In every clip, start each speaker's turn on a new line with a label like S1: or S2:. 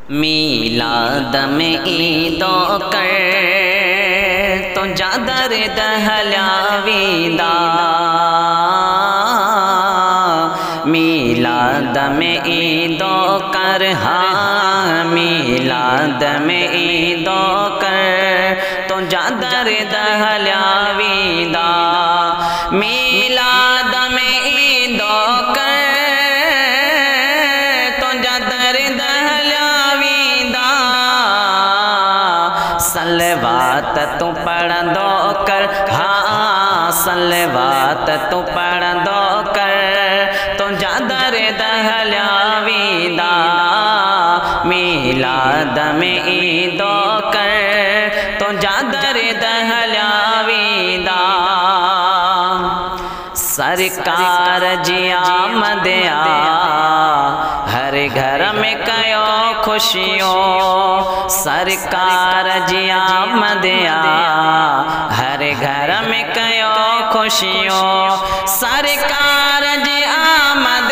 S1: मीलाद में ईदो कर तो जादर दहलावीदा। मीलाद में ईदो कर, हाँ मीलाद में ईदो कर तो जादर दहलावीदा। मीलाद में ईदो कर तो जादर दहलावीदा। सलवात तू पढ़ दो कर, हाँ सलवात तू पढ़ दो कर तो जादर दहलावीदा। मीलाद में ईदो कर तो जादर दहलावीदा। सरकार जी आमद हर घर में कयो खुशियों। सरकार जी आमद हर घर में कयो खुशियों। सरकार जी आमद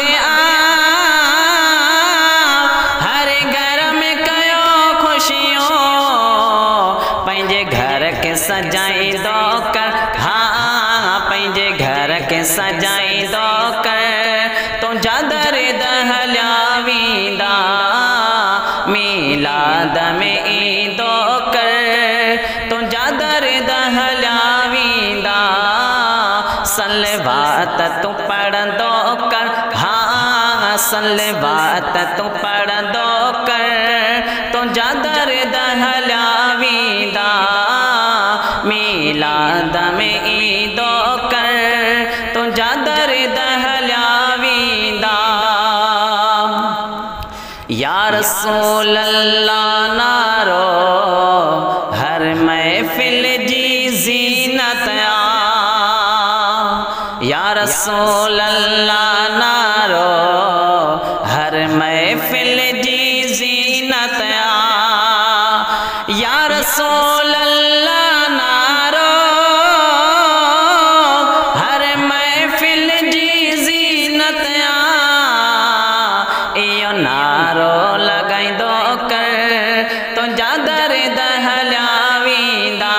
S1: हर घर में कयो खुशियों। पंहिंजे घर के सजाई दो कर, हाँ पंहिंजे घर के सजाई दो कर तो जादर दहलावीदा। मीलाद में ईदो कर तो जादर दहलावीदा। सलवात तू पढ़ दो कर, हाँ सलवात तू पढ़ दो कर तो जादर दहलावीदा। मीलाद में ईदो कर तो जादर दहलावीदा। या रसूल अल्लाह नारो हर महफिल जी जीनत या रसूल अल्लाह नारो हर महफिल जी जीनत या रसूल अल्लाह नारो हर महफिल जी जीनत इयो नारो लगाई दो कर तो जादर दहलावीदा।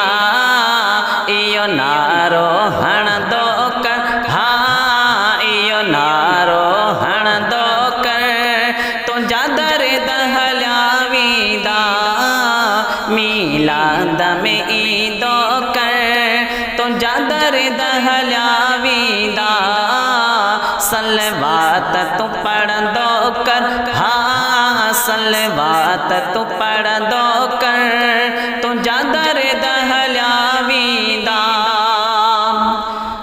S1: इयो नारो हण दो कर, हाँ इयो नारो हण दो कर तो जादर दहलावीदा। मीलाद में ईदो कर तो जादर दहलावीदा। सलवात तू पढ़ दो कर, हाँ सलवात तू पढ़ दो कर तो जादर दहलावीदा।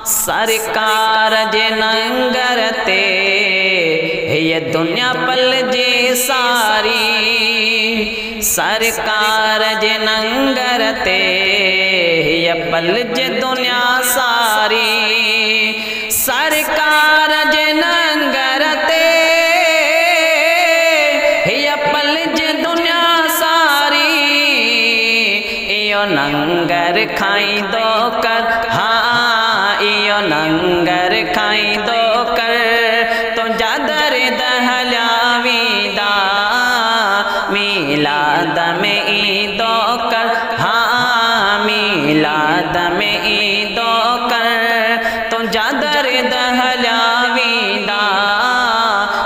S1: सरकार जे नंगर ते ये दुनिया पल जे सारी। सरकार जे नंगर ते ये पल जे दुनिया सारी। सरकार जे नंगर ते ये पल जे दुनिया सारी। इयो नंगर खाई दो कर, हाँ इयो नंगर खाई दो कर तो जादर दहलावीदा। मीलाद में ईदो कर, हाँ मीलाद में ईदो कर तो जादर दहलावीदा।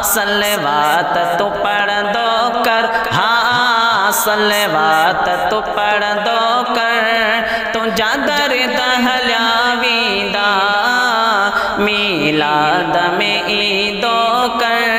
S1: सलवात तू पढ़ दो कर, हाँ सलवात तू पढ़ दो कर तो जादर दहलावीदा। मीलाद में ईदो कर